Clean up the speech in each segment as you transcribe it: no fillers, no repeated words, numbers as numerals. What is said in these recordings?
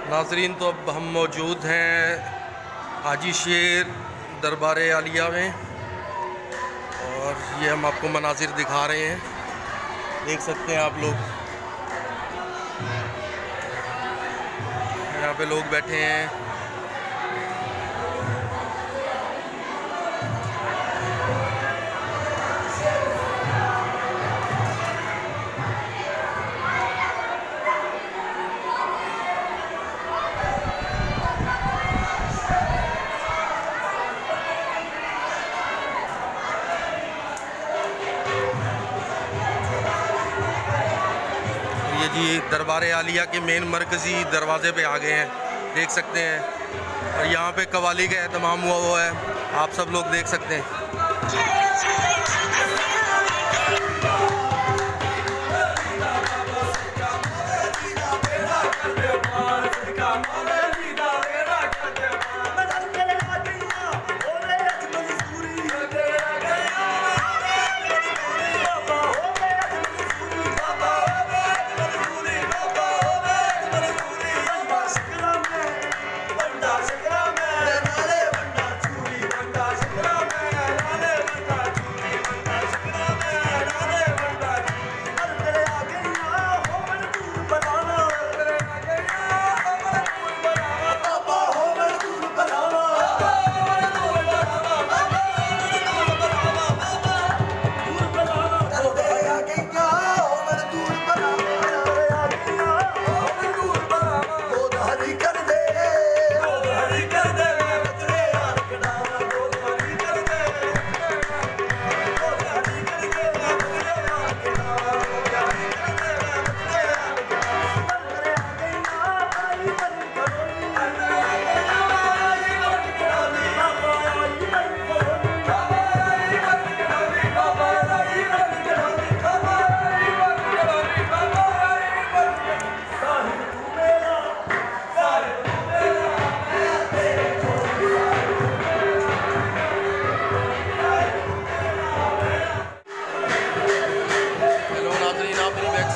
नाजरीन, तो अब हम मौजूद हैं हाजी शेर दरबार आलिया में और ये हम आपको मनाजिर दिखा रहे हैं। देख सकते हैं आप लोग, यहाँ पे लोग बैठे हैं। ये जी दरबार आलिया के मेन मरकज़ी दरवाज़े पे आ गए हैं, देख सकते हैं। और यहाँ पे कवाली का एहतमाम हुआ है, आप सब लोग देख सकते हैं।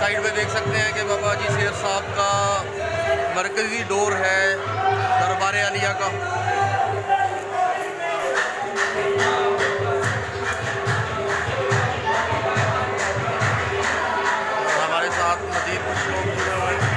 साइड में देख सकते हैं कि बाबा जी शेर साहब का मरकज़ी डोर है दरबार आलिया का। हमारे साथ मज़ीद कुछ लोग जुड़े हुए हैं।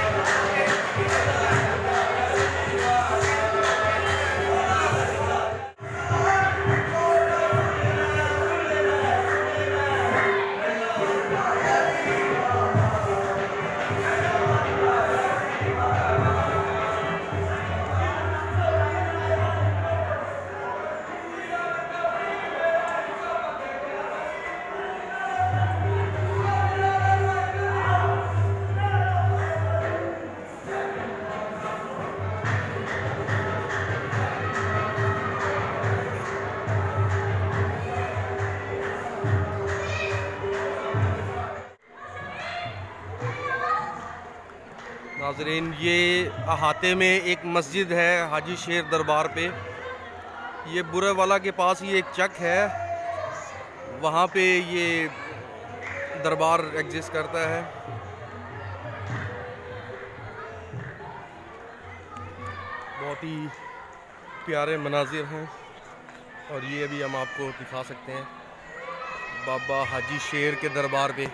नाज़रीन, ये अहाते में एक मस्जिद है हाजी शेर दरबार पे। ये बुरेवाला के पास ये एक चक है, वहाँ पे ये दरबार एग्जिस्ट करता है। बहुत ही प्यारे मनाजिर हैं और ये अभी हम आपको दिखा सकते हैं बाबा हाजी शेर के दरबार पे।